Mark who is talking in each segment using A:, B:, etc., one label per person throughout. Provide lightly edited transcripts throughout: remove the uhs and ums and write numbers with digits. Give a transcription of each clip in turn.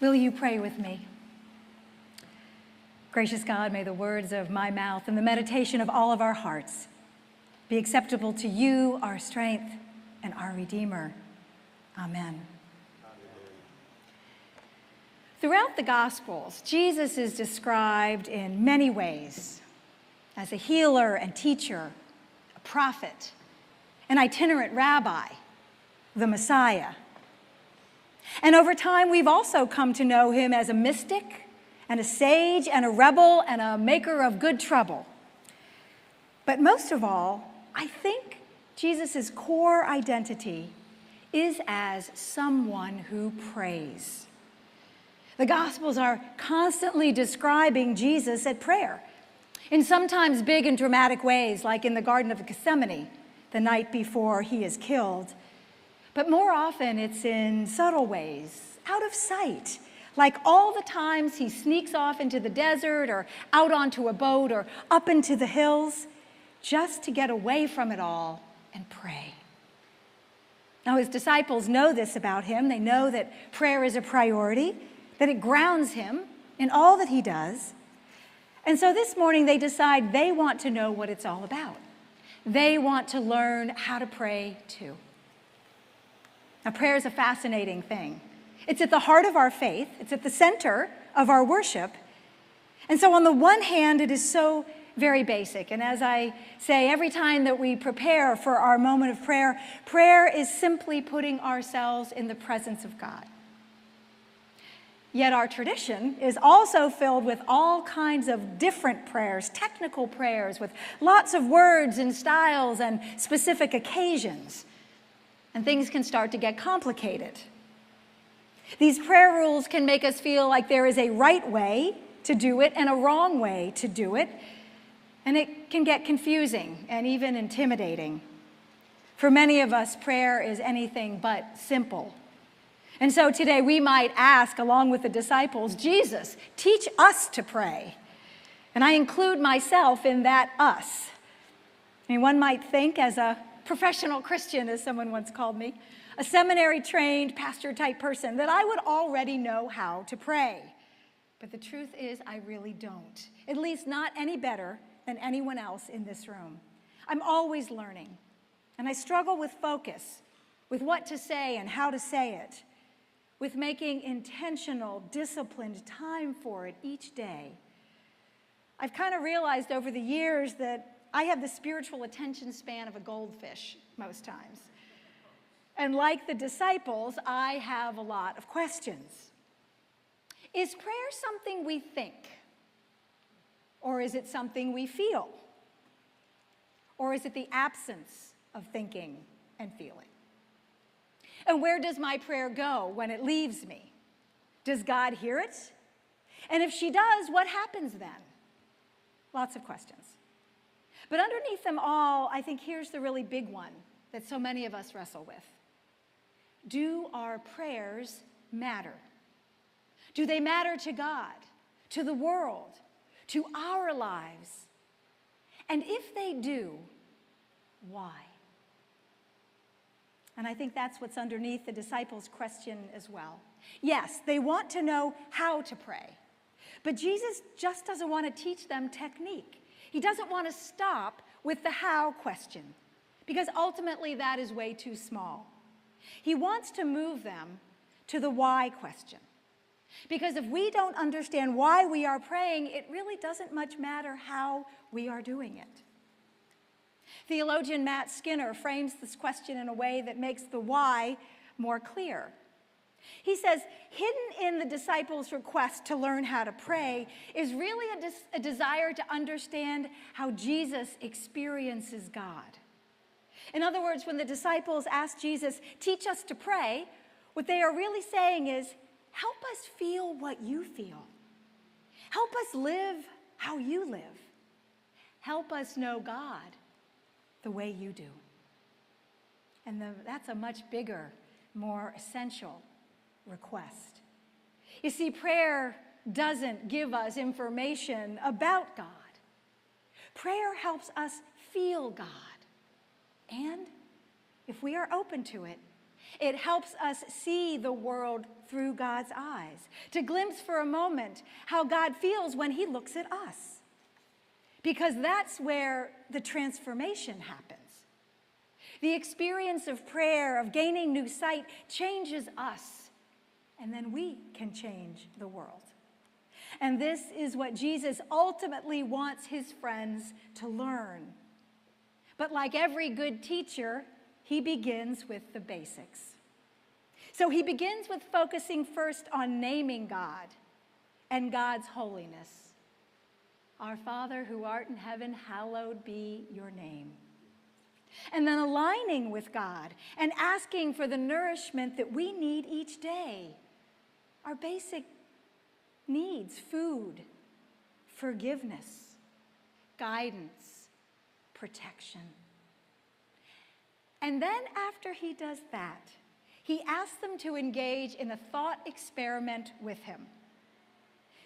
A: Will you pray with me? Gracious God, may the words of my mouth and the meditation of all of our hearts be acceptable to you, our strength and our Redeemer. Amen. Throughout the Gospels, Jesus is described in many ways as a healer and teacher, a prophet, an itinerant rabbi, the Messiah. And over time, we've also come to know him as a mystic and a sage and a rebel and a maker of good trouble. But most of all, I think Jesus' core identity is as someone who prays. The Gospels are constantly describing Jesus at prayer, in sometimes big and dramatic ways, like in the Garden of Gethsemane, the night before he is killed. But more often, it's in subtle ways, out of sight, like all the times he sneaks off into the desert or out onto a boat or up into the hills, just to get away from it all and pray. Now, his disciples know this about him. They know that prayer is a priority, that it grounds him in all that he does. And so this morning they decide they want to know what it's all about. They want to learn how to pray too. Now, prayer is a fascinating thing. It's at the heart of our faith. It's at the center of our worship. And so on the one hand, it is so very basic. And as I say, every time that we prepare for our moment of prayer, prayer is simply putting ourselves in the presence of God. Yet our tradition is also filled with all kinds of different prayers, technical prayers with lots of words and styles and specific occasions. And things can start to get complicated. These prayer rules can make us feel like there is a right way to do it and a wrong way to do it. And it can get confusing and even intimidating. For many of us, prayer is anything but simple. And so today we might ask, along with the disciples, Jesus, teach us to pray. And I include myself in that us. I mean, one might think, as a professional Christian, as someone once called me, a seminary-trained pastor-type person, that I would already know how to pray. But the truth is, I really don't. At least not any better than anyone else in this room. I'm always learning. And I struggle with focus, with what to say and how to say it, with making intentional, disciplined time for it each day. I've kind of realized over the years that I have the spiritual attention span of a goldfish most times. And like the disciples, I have a lot of questions. Is prayer something we think? Or is it something we feel? Or is it the absence of thinking and feeling? And where does my prayer go when it leaves me? Does God hear it? And if she does, what happens then? Lots of questions. But underneath them all, I think here's the really big one that so many of us wrestle with. Do our prayers matter? Do they matter to God, to the world, to our lives? And if they do, why? And I think that's what's underneath the disciples' question as well. Yes, they want to know how to pray. But Jesus just doesn't want to teach them technique. He doesn't want to stop with the how question, because ultimately that is way too small. He wants to move them to the why question. Because if we don't understand why we are praying, it really doesn't much matter how we are doing it. Theologian Matt Skinner frames this question in a way that makes the why more clear. He says, hidden in the disciples' request to learn how to pray is really a desire to understand how Jesus experiences God. In other words, when the disciples ask Jesus, teach us to pray, what they are really saying is, help us feel what you feel. Help us live how you live. Help us know God the way you do. And that's a much bigger, more essential request. You see, prayer doesn't give us information about God. Prayer helps us feel God. And if we are open to it, it helps us see the world through God's eyes, to glimpse for a moment how God feels when he looks at us. Because that's where the transformation happens. The experience of prayer, of gaining new sight, changes us, and then we can change the world. And this is what Jesus ultimately wants his friends to learn. But like every good teacher, he begins with the basics. So he begins with focusing first on naming God and God's holiness. Our Father who art in heaven, hallowed be your name. And then aligning with God and asking for the nourishment that we need each day. Our basic needs: food, forgiveness, guidance, protection. And then after he does that, he asks them to engage in a thought experiment with him,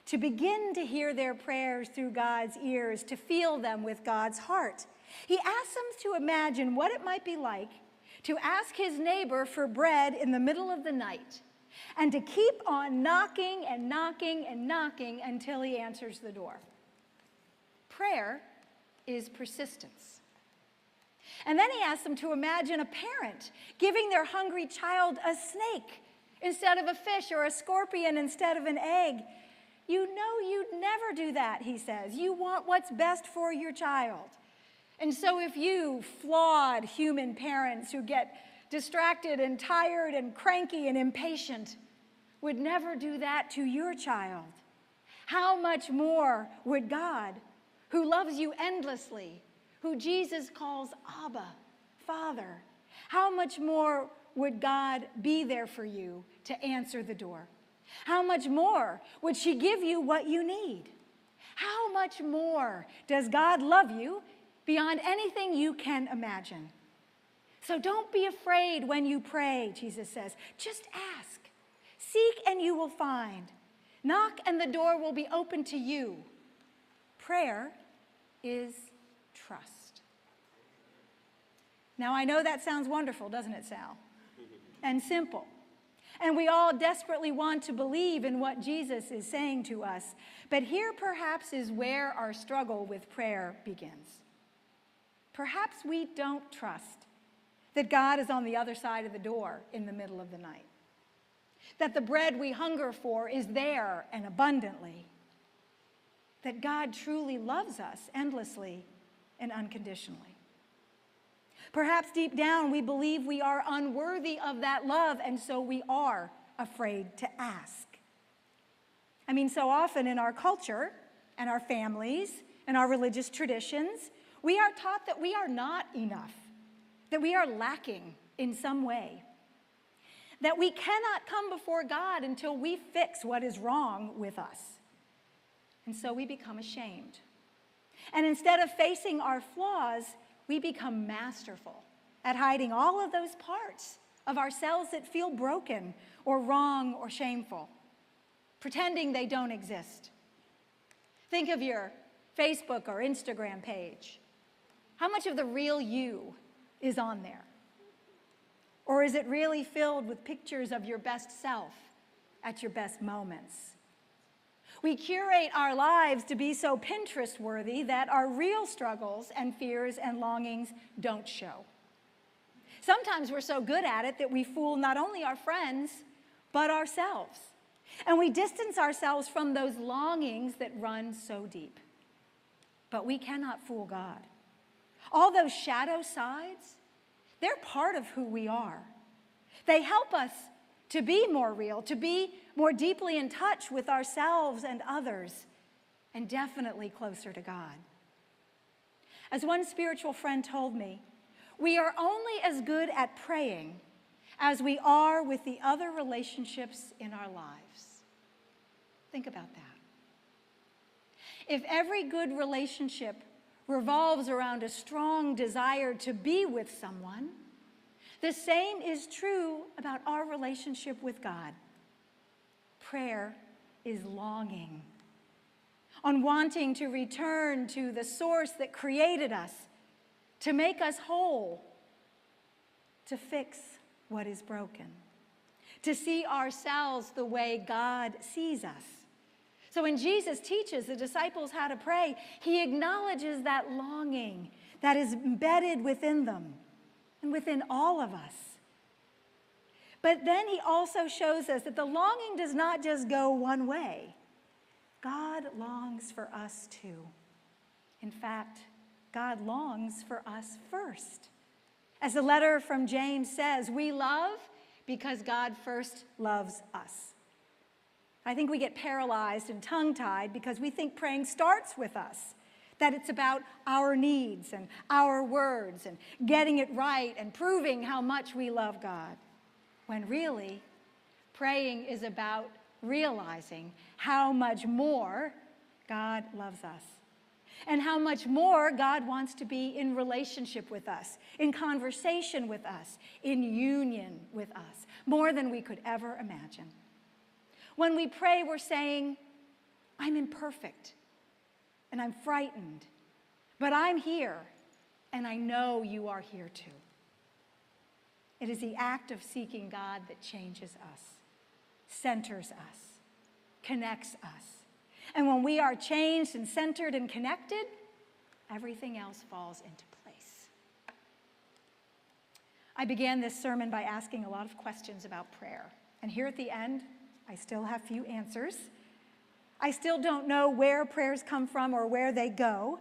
A: to begin to hear their prayers through God's ears, to feel them with God's heart. He asks them to imagine what it might be like to ask his neighbor for bread in the middle of the night and to keep on knocking and knocking and knocking until he answers the door. Prayer is persistence. And then he asks them to imagine a parent giving their hungry child a snake instead of a fish, or a scorpion instead of an egg. You know you'd never do that, he says. You want what's best for your child. And so if you, flawed human parents who get distracted and tired and cranky and impatient, would never do that to your child, how much more would God, who loves you endlessly, who Jesus calls Abba, Father, how much more would God be there for you to answer the door? How much more would she give you what you need? How much more does God love you beyond anything you can imagine? So don't be afraid when you pray, Jesus says. Just ask. Seek and you will find. Knock and the door will be open to you. Prayer is trust. Now I know that sounds wonderful, doesn't it, Sal? And simple. And we all desperately want to believe in what Jesus is saying to us. But here perhaps is where our struggle with prayer begins. Perhaps we don't trust that God is on the other side of the door in the middle of the night, that the bread we hunger for is there and abundantly, that God truly loves us endlessly and unconditionally. Perhaps deep down we believe we are unworthy of that love, and so we are afraid to ask. I mean, so often in our culture and our families and our religious traditions, we are taught that we are not enough, that we are lacking in some way, that we cannot come before God until we fix what is wrong with us. And so we become ashamed. And instead of facing our flaws, we become masterful at hiding all of those parts of ourselves that feel broken or wrong or shameful, pretending they don't exist. Think of your Facebook or Instagram page. How much of the real you is on there? Or is it really filled with pictures of your best self at your best moments? We curate our lives to be so Pinterest-worthy that our real struggles and fears and longings don't show. Sometimes we're so good at it that we fool not only our friends, but ourselves. And we distance ourselves from those longings that run so deep. But we cannot fool God. All those shadow sides, they're part of who we are. They help us to be more real, to be more deeply in touch with ourselves and others, and definitely closer to God. As one spiritual friend told me, we are only as good at praying as we are with the other relationships in our lives. Think about that. If every good relationship revolves around a strong desire to be with someone, the same is true about our relationship with God. Prayer is longing, on wanting to return to the source that created us, to make us whole, to fix what is broken, to see ourselves the way God sees us. So when Jesus teaches the disciples how to pray, he acknowledges that longing that is embedded within them and within all of us. But then he also shows us that the longing does not just go one way. God longs for us too. In fact, God longs for us first. As the letter from James says, we love because God first loves us. I think we get paralyzed and tongue-tied because we think praying starts with us, that it's about our needs and our words and getting it right and proving how much we love God, when really, praying is about realizing how much more God loves us and how much more God wants to be in relationship with us, in conversation with us, in union with us, more than we could ever imagine. When we pray, we're saying, I'm imperfect and I'm frightened, but I'm here and I know you are here too. It is the act of seeking God that changes us, centers us, connects us. And when we are changed and centered and connected, everything else falls into place. I began this sermon by asking a lot of questions about prayer. And here at the end, I still have few answers. I still don't know where prayers come from or where they go.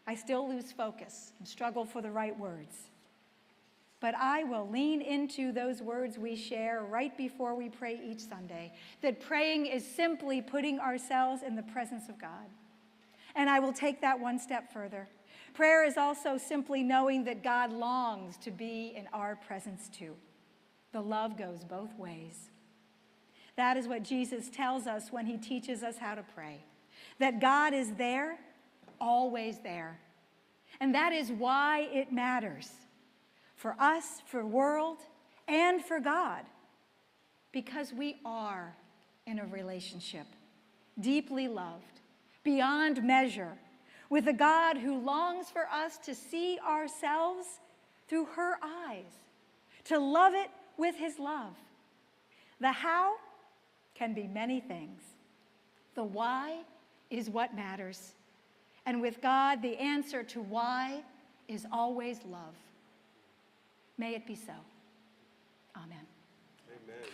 A: I still lose focus and struggle for the right words. But I will lean into those words we share right before we pray each Sunday, that praying is simply putting ourselves in the presence of God. And I will take that one step further. Prayer is also simply knowing that God longs to be in our presence too. The love goes both ways. That is what Jesus tells us when he teaches us how to pray, that God is there, always there. And that is why it matters. For us, for world, and for God. Because we are in a relationship, deeply loved, beyond measure, with a God who longs for us to see ourselves through her eyes, to love it with his love. The how can be many things. The why is what matters. And with God, the answer to why is always love. May it be so. Amen.
B: Amen.